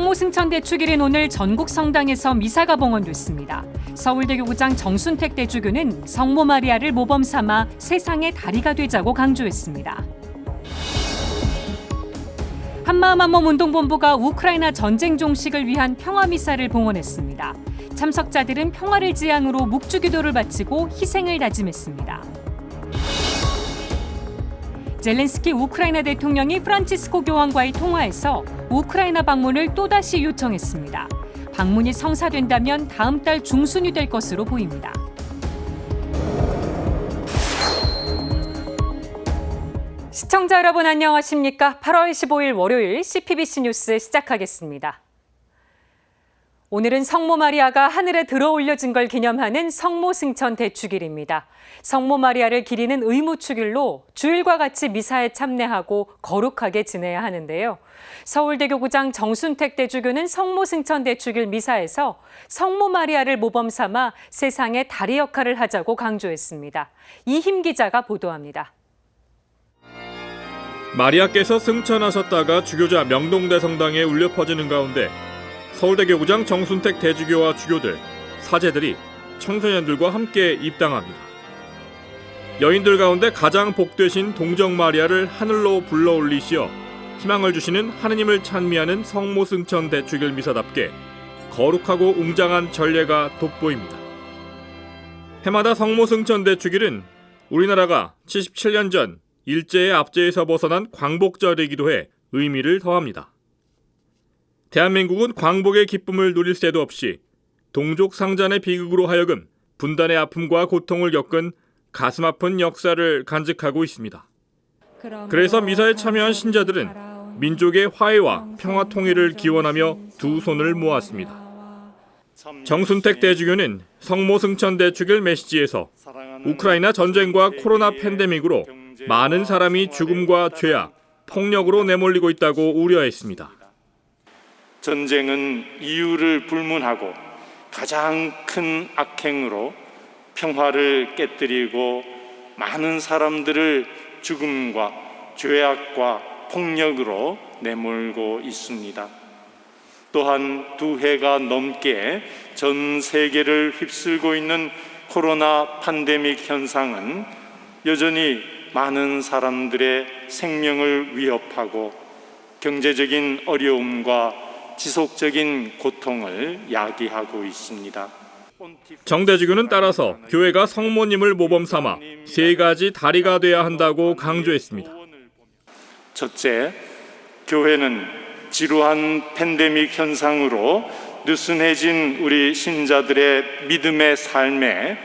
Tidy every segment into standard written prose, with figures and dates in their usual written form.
성모승천 대축일인 오늘 전국 성당에서 미사가 봉헌됐습니다. 서울대 교구장 정순택 대주교는 성모 마리아를 모범 삼아 세상의 다리가 되자고 강조했습니다. 한마음 한몸 운동본부가 우크라이나 전쟁 종식을 위한 평화 미사를 봉헌했습니다. 참석자들은 평화를 지향으로 묵주기도를 바치고 희생을 다짐했습니다. 젤렌스키 우크라이나 대통령이 프란치스코 교황과의 통화에서 우크라이나 방문을 또다시 요청했습니다. 방문이 성사된다면 다음 달 중순이 될 것으로 보입니다. 시청자 여러분 안녕하십니까? 8월 15일 월요일 CPBC 뉴스 시작하겠습니다. 오늘은 성모 마리아가 하늘에 들어 올려진 걸 기념하는 성모승천 대축일입니다. 성모 마리아를 기리는 의무축일로 주일과 같이 미사에 참례하고 거룩하게 지내야 하는데요. 서울대 교구장 정순택 대주교는 성모승천 대축일 미사에서 성모 마리아를 모범 삼아 세상의 다리 역할을 하자고 강조했습니다. 이힘 기자가 보도합니다. 마리아께서 승천하셨다가 주교자 명동대 성당에 울려 퍼지는 가운데 서울대 교구장 정순택 대주교와 주교들, 사제들이 청소년들과 함께 입당합니다. 여인들 가운데 가장 복되신 동정 마리아를 하늘로 불러 올리시어 희망을 주시는 하느님을 찬미하는 성모승천 대축일 미사답게 거룩하고 웅장한 전례가 돋보입니다. 해마다 성모승천 대축일은 우리나라가 77년 전 일제의 압제에서 벗어난 광복절이기도 해 의미를 더합니다. 대한민국은 광복의 기쁨을 누릴 새도 없이 동족 상잔의 비극으로 하여금 분단의 아픔과 고통을 겪은 가슴 아픈 역사를 간직하고 있습니다. 그래서 미사에 참여한 신자들은 민족의 화해와 평화 통일을 기원하며 두 손을 모았습니다. 정순택 대주교는 성모승천 대축일 메시지에서 우크라이나 전쟁과 코로나 팬데믹으로 많은 사람이 죽음과 죄악, 폭력으로 내몰리고 있다고 우려했습니다. 전쟁은 이유를 불문하고 가장 큰 악행으로 평화를 깨뜨리고 많은 사람들을 죽음과 죄악과 폭력으로 내몰고 있습니다. 또한 두 해가 넘게 전 세계를 휩쓸고 있는 코로나 팬데믹 현상은 여전히 많은 사람들의 생명을 위협하고 경제적인 어려움과 지속적인 고통을 야기하고 있습니다. 정 대주교는 따라서 교회가 성모님을 모범 삼아 세 가지 다리가 돼야 한다고 강조했습니다. 첫째, 교회는 지루한 팬데믹 현상으로 느슨해진 우리 신자들의 믿음의 삶에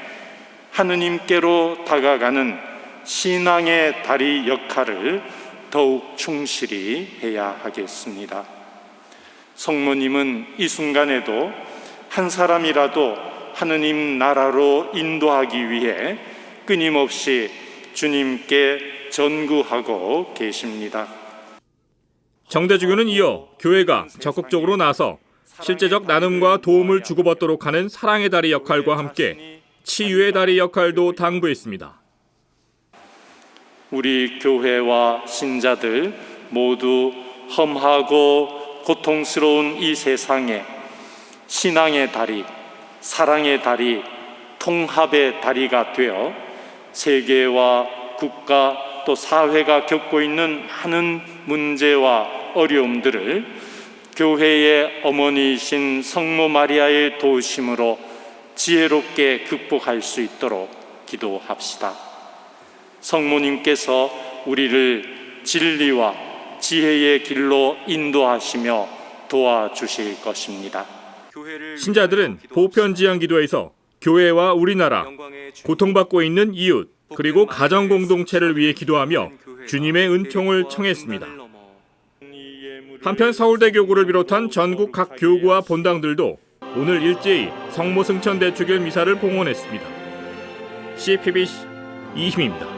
하느님께로 다가가는 신앙의 다리 역할을 더욱 충실히 해야 하겠습니다. 성모님은 이 순간에도 한 사람이라도 하느님 나라로 인도하기 위해 끊임없이 주님께 전구하고 계십니다. 정 대주교는 이어 교회가 적극적으로 나서 실제적 나눔과 도움을 주고받도록 하는 사랑의 다리 역할과 함께 치유의 다리 역할도 당부했습니다. 우리 교회와 신자들 모두 험하고 고통스러운 이 세상에 신앙의 다리, 사랑의 다리, 통합의 다리가 되어 세계와 국가 또 사회가 겪고 있는 많은 문제와 어려움들을 교회의 어머니이신 성모 마리아의 도우심으로 지혜롭게 극복할 수 있도록 기도합시다. 성모님께서 우리를 진리와 지혜의 길로 인도하시며 도와주실 것입니다. 신자들은 보편지향 기도에서 교회와 우리나라, 고통받고 있는 이웃, 그리고 가정 공동체를 위해 기도하며 주님의 은총을 청했습니다. 한편 서울대 교구를 비롯한 전국 각 교구와 본당들도 오늘 일제히 성모승천 대축일 미사를 봉헌했습니다. CPBC 이힘입니다.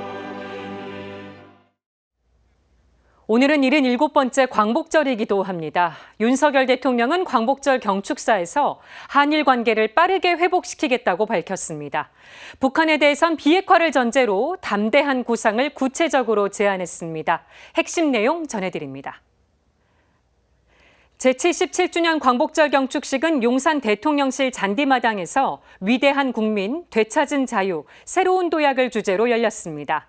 오늘은 77번째 광복절이기도 합니다. 윤석열 대통령은 광복절 경축사에서 한일 관계를 빠르게 회복시키겠다고 밝혔습니다. 북한에 대해선 비핵화를 전제로 담대한 구상을 구체적으로 제안했습니다. 핵심 내용 전해드립니다. 제77주년 광복절 경축식은 용산 대통령실 잔디마당에서 위대한 국민, 되찾은 자유, 새로운 도약을 주제로 열렸습니다.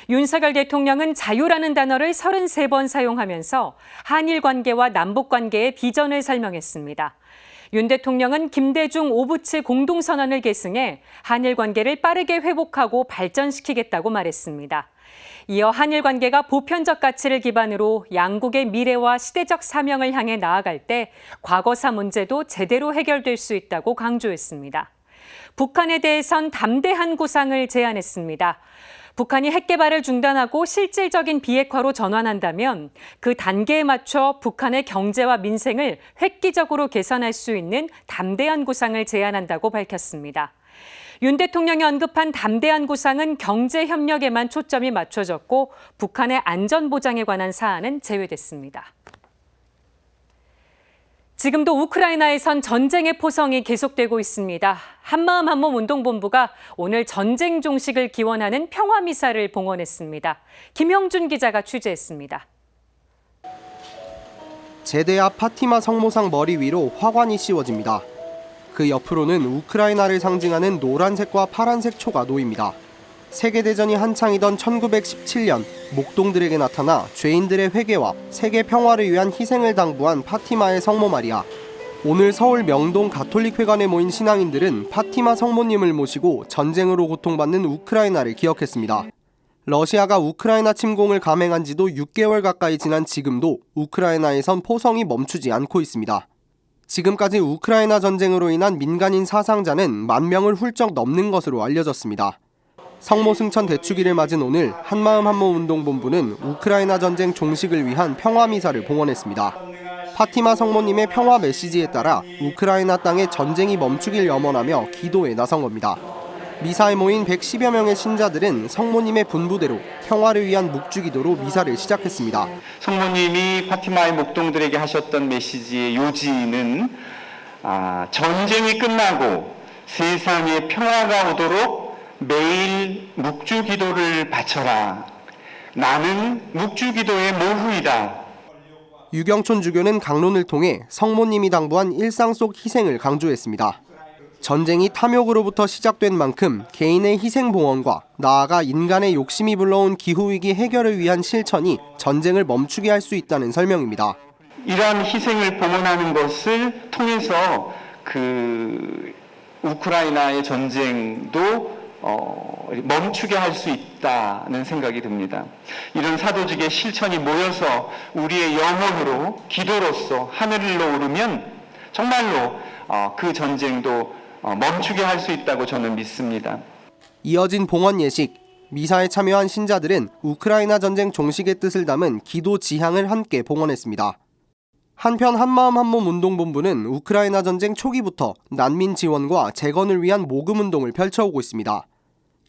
윤석열 대통령은 자유라는 단어를 33번 사용하면서 한일 관계와 남북 관계의 비전을 설명했습니다. 윤 대통령은 김대중 오부치 공동선언을 계승해 한일 관계를 빠르게 회복하고 발전시키겠다고 말했습니다. 이어 한일 관계가 보편적 가치를 기반으로 양국의 미래와 시대적 사명을 향해 나아갈 때 과거사 문제도 제대로 해결될 수 있다고 강조했습니다. 북한에 대해선 담대한 구상을 제안했습니다. 북한이 핵 개발을 중단하고 실질적인 비핵화로 전환한다면 그 단계에 맞춰 북한의 경제와 민생을 획기적으로 개선할 수 있는 담대한 구상을 제안한다고 밝혔습니다. 윤 대통령이 언급한 담대한 구상은 경제 협력에만 초점이 맞춰졌고 북한의 안전 보장에 관한 사안은 제외됐습니다. 지금도 우크라이나에선 전쟁의 포성이 계속되고 있습니다. 한마음 한몸 운동본부가 오늘 전쟁 종식을 기원하는 평화미사를 봉헌했습니다. 김형준 기자가 취재했습니다. 제대 앞 파티마 성모상 머리 위로 화관이 씌워집니다. 그 옆으로는 우크라이나를 상징하는 노란색과 파란색 초가 놓입니다. 세계대전이 한창이던 1917년 목동들에게 나타나 죄인들의 회개와 세계 평화를 위한 희생을 당부한 파티마의 성모 마리아. 오늘 서울 명동 가톨릭회관에 모인 신앙인들은 파티마 성모님을 모시고 전쟁으로 고통받는 우크라이나를 기억했습니다. 러시아가 우크라이나 침공을 감행한 지도 6개월 가까이 지난 지금도 우크라이나에선 포성이 멈추지 않고 있습니다. 지금까지 우크라이나 전쟁으로 인한 민간인 사상자는 10,000명을 훌쩍 넘는 것으로 알려졌습니다. 성모 승천 대축일을 맞은 오늘 한마음 한몸 운동본부는 우크라이나 전쟁 종식을 위한 평화미사를 봉헌했습니다. 파티마 성모님의 평화 메시지에 따라 우크라이나 땅에 전쟁이 멈추길 염원하며 기도에 나선 겁니다. 미사에 모인 110여 명의 신자들은 성모님의 분부대로 평화를 위한 묵주기도로 미사를 시작했습니다. 성모님이 파티마의 목동들에게 하셨던 메시지의 요지는 전쟁이 끝나고 세상에 평화가 오도록 매일 묵주기도를 바쳐라. 나는 묵주기도의 모후이다. 유경촌 주교는 강론을 통해 성모님이 당부한 일상 속 희생을 강조했습니다. 전쟁이 탐욕으로부터 시작된 만큼 개인의 희생 봉헌과 나아가 인간의 욕심이 불러온 기후위기 해결을 위한 실천이 전쟁을 멈추게 할 수 있다는 설명입니다. 이러한 희생을 봉헌하는 것을 통해서 우크라이나의 전쟁도 멈추게 할 수 있다는 생각이 듭니다. 이런 사도직의 실천이 모여서 우리의 영혼으로 기도로서 하늘로 오르면 정말로 그 전쟁도 멈추게 할 수 있다고 저는 믿습니다. 이어진 봉헌 예식, 미사에 참여한 신자들은 우크라이나 전쟁 종식의 뜻을 담은 기도 지향을 함께 봉헌했습니다. 한편 한마음 한몸 운동본부는 우크라이나 전쟁 초기부터 난민 지원과 재건을 위한 모금 운동을 펼쳐오고 있습니다.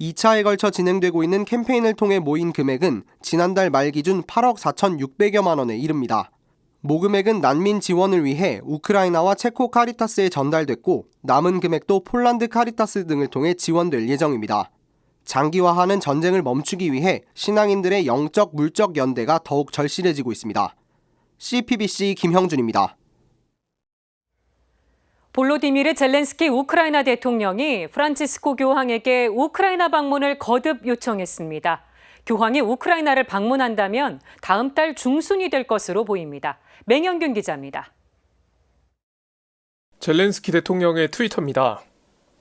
2차에 걸쳐 진행되고 있는 캠페인을 통해 모인 금액은 지난달 말 기준 8억 4,600여만 원에 이릅니다. 모금액은 난민 지원을 위해 우크라이나와 체코 카리타스에 전달됐고 남은 금액도 폴란드 카리타스 등을 통해 지원될 예정입니다. 장기화하는 전쟁을 멈추기 위해 신앙인들의 영적 물적 연대가 더욱 절실해지고 있습니다. CPBC 김형준입니다. 볼로디미르 젤렌스키 우크라이나 대통령이 프란치스코 교황에게 우크라이나 방문을 거듭 요청했습니다. 교황이 우크라이나를 방문한다면 다음 달 중순이 될 것으로 보입니다. 맹영균 기자입니다. 젤렌스키 대통령의 트위터입니다.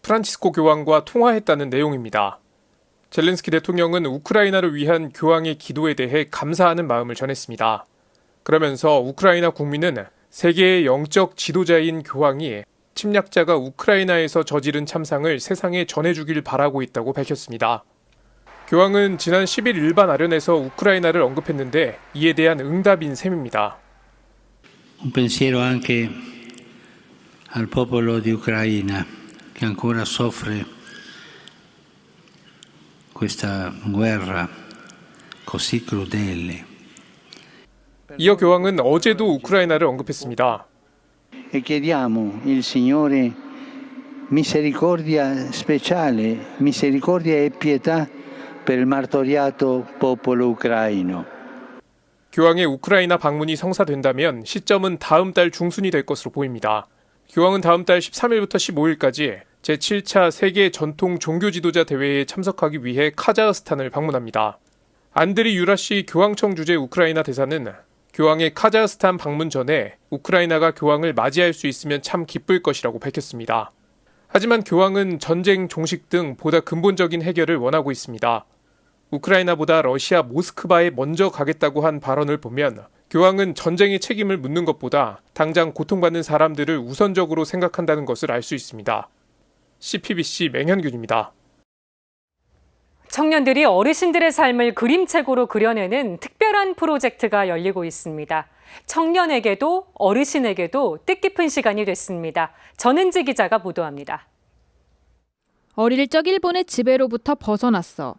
프란치스코 교황과 통화했다는 내용입니다. 젤렌스키 대통령은 우크라이나를 위한 교황의 기도에 대해 감사하는 마음을 전했습니다. 그러면서 우크라이나 국민은 세계의 영적 지도자인 교황이 침략자가 우크라이나에서 저지른 참상을 세상에 전해주길 바라고 있다고 밝혔습니다. 교황은 지난 10일 일반 아련에서 우크라이나를 언급했는데 이에 대한 응답인 셈입니다. Un pensiero anche al popolo di Ucraina che ancora soffre questa guerra così crudele. 이어 교황은 어제도 우크라이나를 언급했습니다. E chiediamo il Signore misericordia speciale, misericordia e pietà per il martoriato popolo ucraino. 교황의 우크라이나 방문이 성사된다면 시점은 다음 달 중순이 될 것으로 보입니다. 교황은 다음 달 13일부터 15일까지 제7차 세계 전통 종교 지도자 대회에 참석하기 위해 카자흐스탄을 방문합니다. 안드리 유라시 교황청 주재 우크라이나 대사는 교황의 카자흐스탄 방문 전에 우크라이나가 교황을 맞이할 수 있으면 참 기쁠 것이라고 밝혔습니다. 하지만 교황은 전쟁 종식 등 보다 근본적인 해결을 원하고 있습니다. 우크라이나보다 러시아 모스크바에 먼저 가겠다고 한 발언을 보면 교황은 전쟁의 책임을 묻는 것보다 당장 고통받는 사람들을 우선적으로 생각한다는 것을 알 수 있습니다. CPBC 맹현균입니다. 청년들이 어르신들의 삶을 그림책으로 그려내는 특별한 프로젝트가 열리고 있습니다. 청년에게도 어르신에게도 뜻깊은 시간이 됐습니다. 전은지 기자가 보도합니다. 어릴 적 일본의 지배로부터 벗어났어.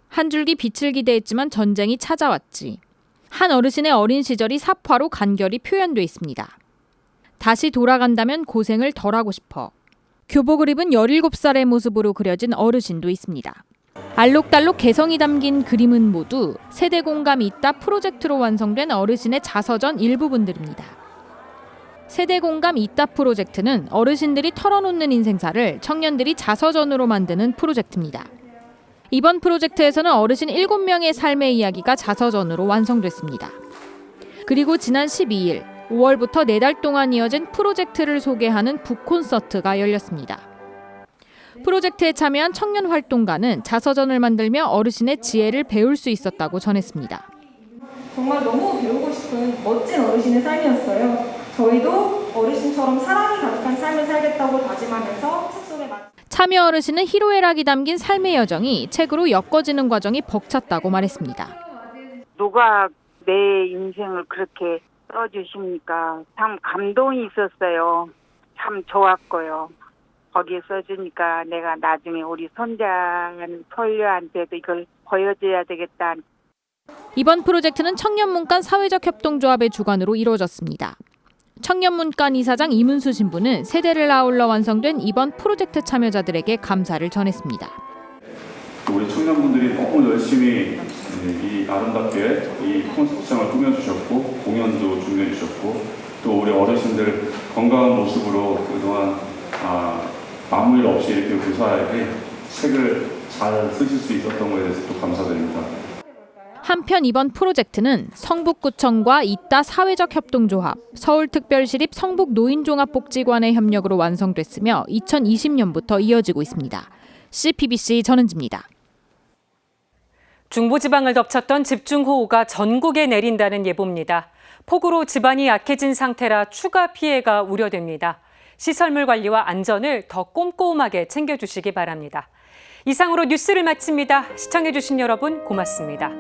한 줄기 빛을 기대했지만 전쟁이 찾아왔지. 한 어르신의 어린 시절이 삽화로 간결히 표현돼 있습니다. 다시 돌아간다면 고생을 덜하고 싶어. 교복을 입은 17살의 모습으로 그려진 어르신도 있습니다. 알록달록 개성이 담긴 그림은 모두 세대 공감이 있다 프로젝트로 완성된 어르신의 자서전 일부분들입니다. 세대 공감 있다 프로젝트는 어르신들이 털어놓는 인생사를 청년들이 자서전으로 만드는 프로젝트입니다. 이번 프로젝트에서는 어르신 7명의 삶의 이야기가 자서전으로 완성됐습니다. 그리고 지난 12일, 5월부터 4달 동안 이어진 프로젝트를 소개하는 북콘서트가 열렸습니다. 프로젝트에 참여한 청년 활동가는 자서전을 만들며 어르신의 지혜를 배울 수 있었다고 전했습니다. 정말 너무 배우고 싶은 멋진 어르신의 삶이었어요. 저희도 어르신처럼 사랑이 가득한 삶을 살겠다고 다짐하면서 책 속에 참여 어르신은 희로애락이 담긴 삶의 여정이 책으로 엮어지는 과정이 벅찼다고 말했습니다. 누가 내 인생을 그렇게 써주십니까? 참 감동이 있었어요. 참 좋았고요. 거기에 써주니까 내가 나중에 우리 손녀한테도 이걸 보여줘야 되겠다. 이번 프로젝트는 청년문간 사회적협동조합의 주관으로 이루어졌습니다. 청년문간 이사장 이문수 신부는 세대를 아울러 완성된 이번 프로젝트 참여자들에게 감사를 전했습니다. 우리 청년분들이 너무 열심히 이 아름답게 이 콘서트장을 꾸며주셨고 공연도 준비해주셨고 또 우리 어르신들 건강한 모습으로 그동안 아무 일 없이 이렇게 무사하게 책을 잘 쓰실 수 있었던 것에 대해서 또 감사드립니다. 한편 이번 프로젝트는 성북구청과 이따 사회적협동조합, 서울특별시립 성북노인종합복지관의 협력으로 완성됐으며 2020년부터 이어지고 있습니다. CPBC 전은지입니다. 중부지방을 덮쳤던 집중호우가 전국에 내린다는 예보입니다. 폭우로 지반이 약해진 상태라 추가 피해가 우려됩니다. 시설물 관리와 안전을 더 꼼꼼하게 챙겨주시기 바랍니다. 이상으로 뉴스를 마칩니다. 시청해주신 여러분 고맙습니다.